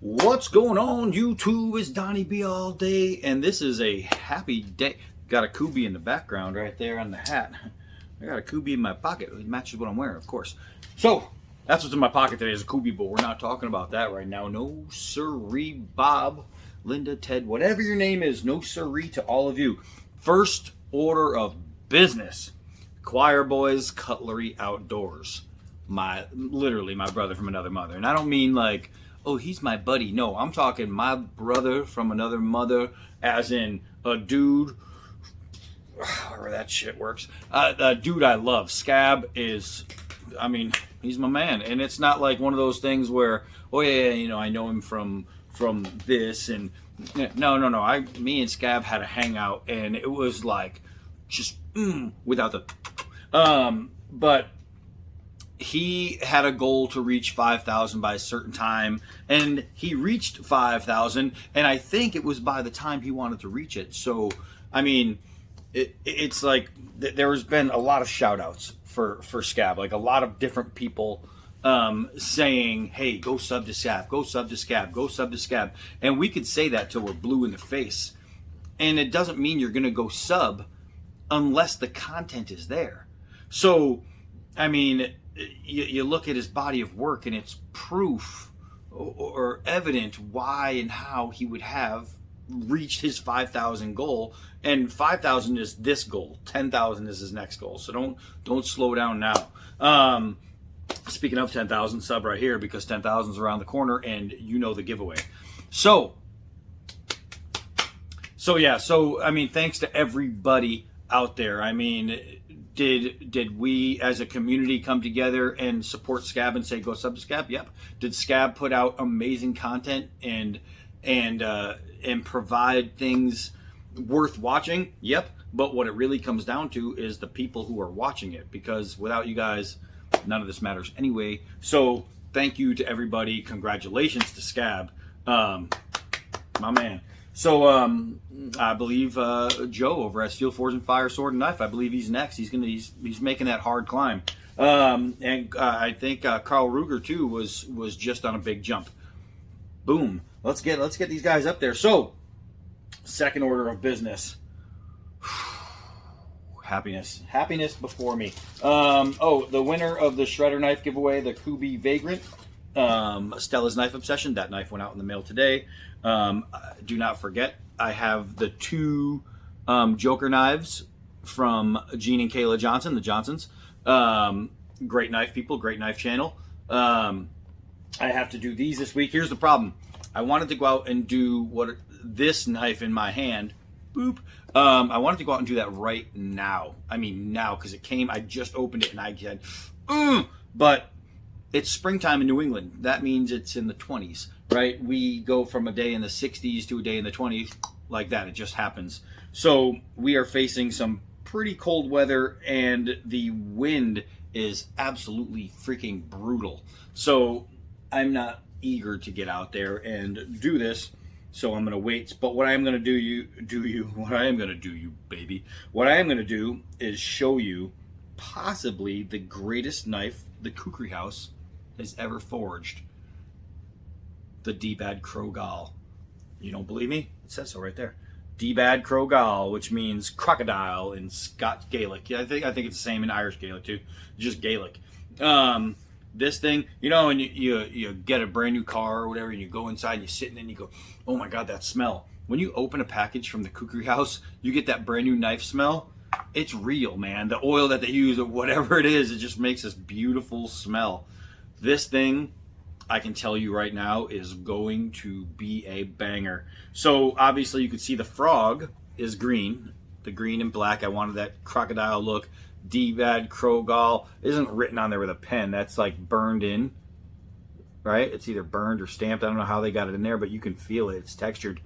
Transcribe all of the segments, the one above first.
What's going on, YouTube? It's Donnie B all day, and this is a happy day. Got a Kubi in the background right there on the hat. I got a Kubi in my pocket. It matches what I'm wearing, of course. So, that's what's in my pocket today is a Kubi, but we're not talking about that right now. No siree, Bob, Linda, Ted, whatever your name is, no siree to all of you. First order of business. ChoirBoyz Cutlery Outdoors. Literally my brother from another mother. And I don't mean like, oh, he's my buddy. No, I'm talking my brother from another mother, as in a dude, however that shit works. A dude I love. Scab is, I mean, he's my man. And it's not like one of those things where, oh yeah, you know, I know him from this. And no. Me and Scab had a hangout, and it was like just without the, but he had a goal to reach 5,000 by a certain time, and he reached 5,000, and I think it was by the time he wanted to reach it. So, I mean, it's like there has been a lot of shout-outs for Scab, like a lot of different people saying, hey, go sub to Scab, go sub to Scab, go sub to Scab. And we could say that till we're blue in the face. And it doesn't mean you're going to go sub unless the content is there. So, I mean, you look at his body of work, and it's proof or evident why and how he would have reached his 5,000 goal. And 5,000 is this goal. 10,000 is his next goal. So don't slow down now. Speaking of 10,000, sub right here, because 10,000 is around the corner, and you know the giveaway. So yeah. So I mean, thanks to everybody out there. I mean, Did we as a community come together and support Scab and say go sub to Scab? Yep. Did Scab put out amazing content and provide things worth watching? Yep. But what it really comes down to is the people who are watching it, because without you guys, none of this matters anyway. So thank you to everybody. Congratulations to Scab, my man. So I believe Joe over at Steel Forge and Fire Sword and Knife, I believe he's next. He's making that hard climb. And I think Carl Ruger too was just on a big jump. Boom. Let's get these guys up there. So, second order of business. Happiness before me. The winner of the Shredder knife giveaway, the Kubi Vagrant. Stella's Knife Obsession. That knife went out in the mail today. Do not forget, I have the two Joker knives from Gene and Kayla Johnson, the Johnsons. Great knife people, great knife channel. I have to do these this week. Here's the problem. I wanted to go out and do this knife in my hand. Boop. I wanted to go out and do that right now. I mean now, because it came, I just opened it and I said, but it's springtime in New England. That means it's in the 20s, right? We go from a day in the 60s to a day in the 20s, like that. It just happens. So we are facing some pretty cold weather, and the wind is absolutely freaking brutal. So I'm not eager to get out there and do this. So I'm going to wait. But what I am going to what I am going to do, baby, what I am going to do is show you possibly the greatest knife the Kukri House has ever forged. The D-Bad Krogal. You don't believe me? It says so right there. D-Bad Krogal, which means crocodile in Scots Gaelic. Yeah, I think it's the same in Irish Gaelic too. Just Gaelic. This thing, you know, and you get a brand new car or whatever, and you go inside and you sit in it and you go, oh my God, that smell. When you open a package from the Kukri House, you get that brand new knife smell. It's real, man. The oil that they use or whatever it is, it just makes this beautiful smell. This thing, I can tell you right now, is going to be a banger. So obviously you can see the frog is green, the green and black. I wanted that crocodile look. D-Bad Krogal isn't written on there with a pen. That's like burned in, right? It's either burned or stamped. I don't know how they got it in there, but you can feel it. It's textured.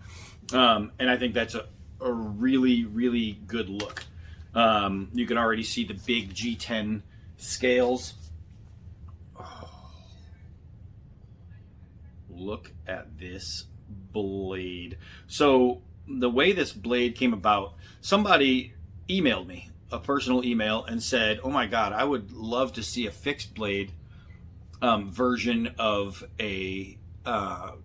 And I think that's a really, really good look. You can already see the big G10 scales. Look at this blade. So the way this blade came about, somebody emailed me a personal email and said, oh my God, I would love to see a fixed blade version of a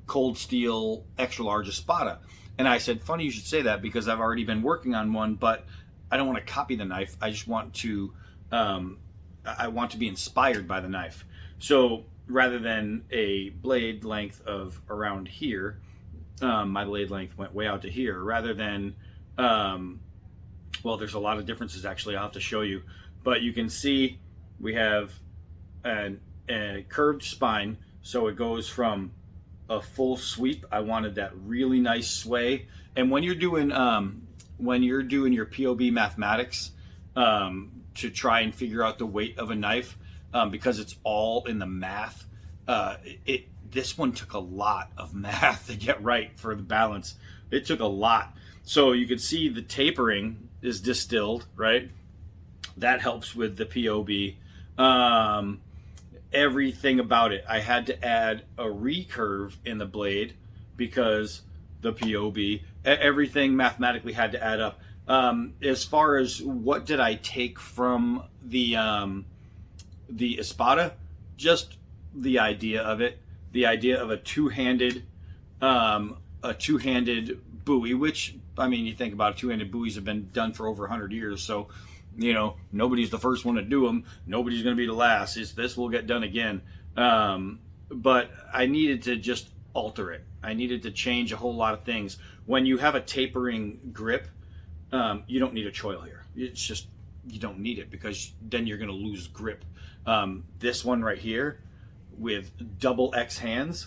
cold steel extra large Espada. And I said, funny you should say that, because I've already been working on one, but I don't want to copy the knife. I just want to, I want to be inspired by the knife. So rather than a blade length of around here, my blade length went way out to here. Rather than, well, there's a lot of differences actually. I'll have to show you, but you can see we have a curved spine. So it goes from a full sweep. I wanted that really nice sway. And when you're doing your POB mathematics to try and figure out the weight of a knife, because it's all in the math, this one took a lot of math to get right for the balance. It took a lot. So you can see the tapering is distilled, right? That helps with the POB. Everything about it, I had to add a recurve in the blade because the POB, everything mathematically had to add up. As far as what did I take from the Espada, just the idea of it, the idea of a two-handed buoy, which, I mean, you think about it, two-handed buoys have been done for over 100 years, so you know, nobody's the first one to do them. Nobody's going to be the last. This will get done again. But I needed to just alter it. I needed to change a whole lot of things. When you have a tapering grip, you don't need a choil here. It's just, you don't need it, because then you're going to lose grip. This one right here with double X hands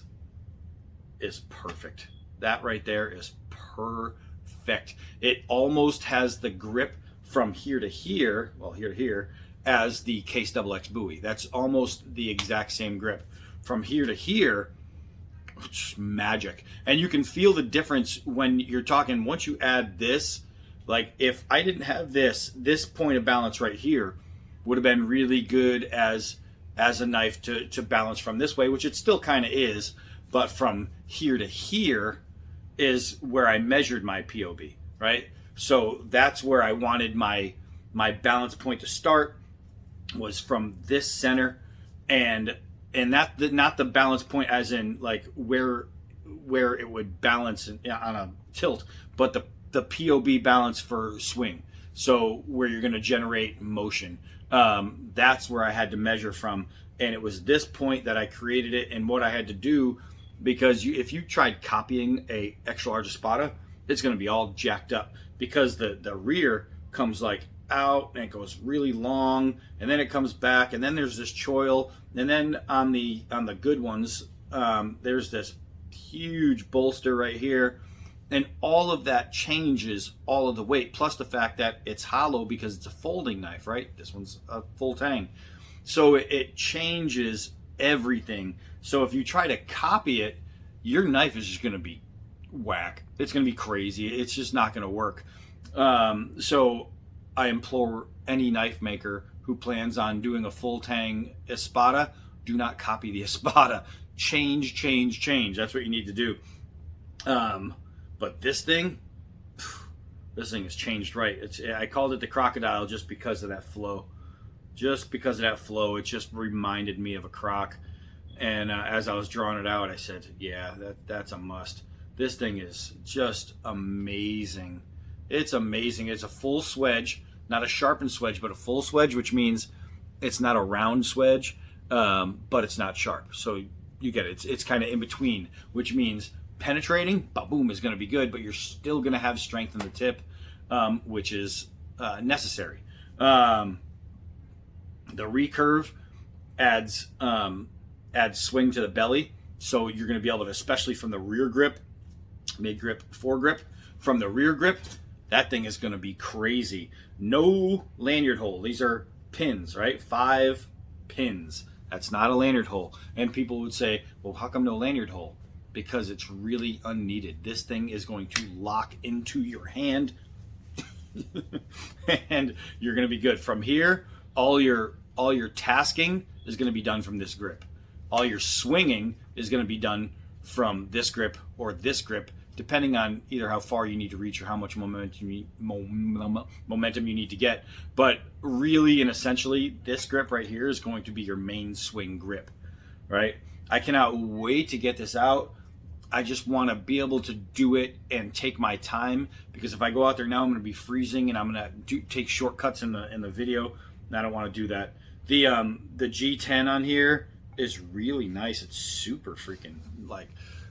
is perfect. That right there is perfect. It almost has the grip from here to here, well, here to here, as the Case XX buoy. That's almost the exact same grip. From here to here, it's magic. And you can feel the difference when you're talking, once you add this, like if I didn't have this point of balance right here would have been really good as a knife to balance from this way, which it still kind of is, but from here to here is where I measured my POB, right? So that's where I wanted my balance point to start, was from this center, and not the balance point as in like where it would balance on a tilt, but the POB balance for swing. So where you're going to generate motion, that's where I had to measure from, and it was this point that I created it. And what I had to do, because if you tried copying a extra large Espada, it's going to be all jacked up, because the rear comes like out and it goes really long, and then it comes back, and then there's this choil, and then on the good ones, there's this huge bolster right here, and all of that changes all of the weight, plus the fact that it's hollow because it's a folding knife, right? This one's a full tang, so it changes everything. So if you try to copy it, your knife is just going to be whack. It's going to be crazy. It's just not going to work. So I implore any knife maker who plans on doing a full tang Espada, do not copy the Espada. Change. That's what you need to do. But this thing has changed right. I called it the Crocodile just because of that flow. It just reminded me of a croc. And as I was drawing it out, I said, yeah, that's a must. This thing is just amazing. It's amazing. It's a full swedge, not a sharpened swedge, but a full swedge, which means it's not a round swedge, but it's not sharp. So you get it. It's kind of in between, which means penetrating, boom, is going to be good, but you're still going to have strength in the tip, which is necessary. The recurve adds swing to the belly, so you're going to be able to, especially from the rear grip, mid grip, foregrip, from the rear grip, that thing is going to be crazy. No lanyard hole. These are pins, right? 5 pins. That's not a lanyard hole. And people would say, well, how come no lanyard hole? Because it's really unneeded. This thing is going to lock into your hand and you're going to be good. From here, all your tasking is going to be done from this grip. All your swinging is going to be done from this grip or this grip, depending on either how far you need to reach or how much momentum you need to get. But really and essentially, this grip right here is going to be your main swing grip, right? I cannot wait to get this out. I just want to be able to do it and take my time, because if I go out there now, I'm going to be freezing and I'm going to take shortcuts in the video, and I don't want to do that. The G10 on here is really nice. It's super freaking like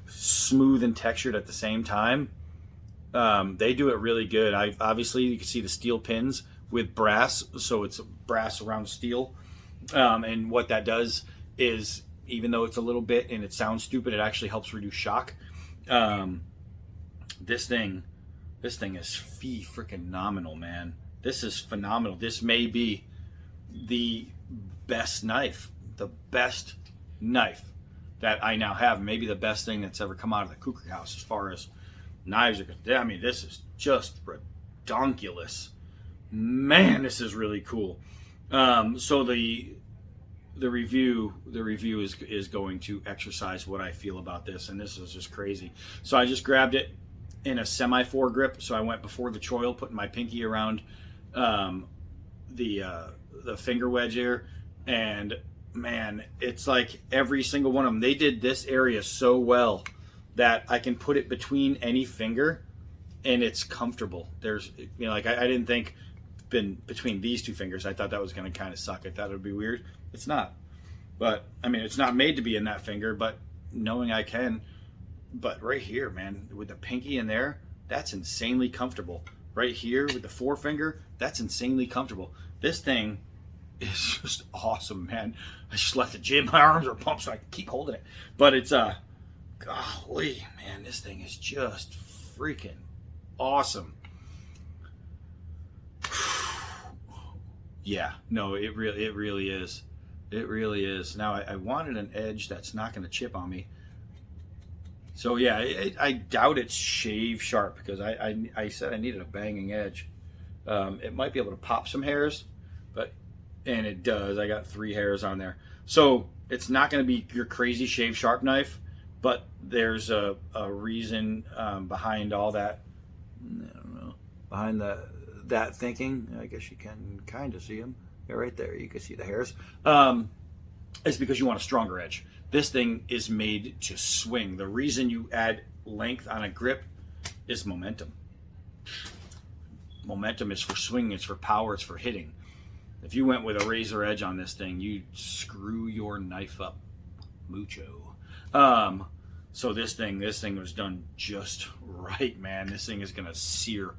smooth and textured at the same time. They do it really good. Obviously you can see the steel pins with brass, so it's brass around steel, and what that does is, even though it's a little bit and it sounds stupid, it actually helps reduce shock. This thing is freaking phenomenal, man. This is phenomenal. This may be the best knife that I now have. Maybe the best thing that's ever come out of the Kukri house as far as knives are concerned. I mean, this is just redonkulous. Man, this is really cool. So the review is going to exercise what I feel about this, and this is just crazy. So I just grabbed it in a semi foregrip. So I went before the choil, putting my pinky around the finger wedge here, and man, it's like every single one of them. They did this area so well that I can put it between any finger, and it's comfortable. There's, you know, like I didn't think between these two fingers. I thought that was going to kind of suck. I thought it would be weird. It's not. But I mean, it's not made to be in that finger, but knowing I can. But right here, man, with the pinky in there, that's insanely comfortable. Right here with the forefinger, that's insanely comfortable. This thing is just awesome, man. I just left the gym. My arms are pumped, so I can keep holding it. But it's golly, man, this thing is just freaking awesome. Yeah, no, it really is. It really is. Now, I wanted an edge that's not going to chip on me. So yeah, I doubt it's shave sharp, because I said I needed a banging edge. It might be able to pop some hairs, and it does. I got 3 hairs on there. So it's not going to be your crazy shave sharp knife, but there's a reason behind all that. I don't know. Behind that thinking, I guess you can kind of see them. They're right there. You can see the hairs. It's because you want a stronger edge. This thing is made to swing. The reason you add length on a grip is momentum. Momentum is for swinging. It's for power. It's for hitting. If you went with a razor edge on this thing, you'd screw your knife up mucho. So this thing was done just right, man. This thing is gonna sear.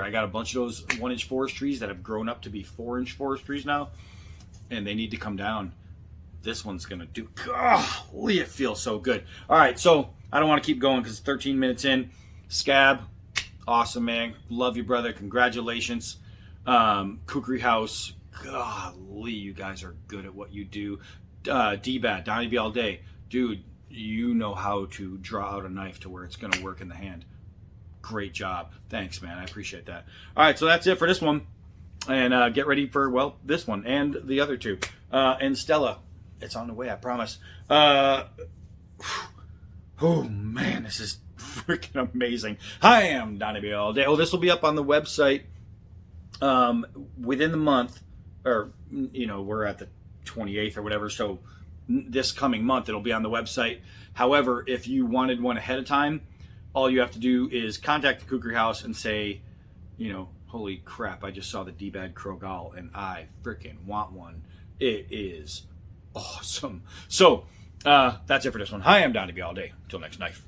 I got a bunch of those 1-inch forest trees that have grown up to be 4-inch forest trees now, and they need to come down. This one's gonna do. Golly, it feels so good. All right, so I don't want to keep going because it's 13 minutes in. Scab, awesome, man. Love you, brother. Congratulations. Kukri house. Golly, you guys are good at what you do. D-Bad, Donnie B all day. Dude, you know how to draw out a knife to where it's going to work in the hand. Great job. Thanks, man. I appreciate that. All right, so that's it for this one. And get ready for, well, this one and the other two. And Stella, it's on the way, I promise. Oh, man, this is freaking amazing. I am Donnie B all day. Oh, this will be up on the website within the month. Or, you know, we're at the 28th or whatever, so this coming month it'll be on the website. However, if you wanted one ahead of time, all you have to do is contact the Kukri house and say, you know, holy crap, I just saw the D-Bad Krogal and I freaking want one. It is awesome. So that's it for this one. Hi, I'm Donnie B all day. Until next knife.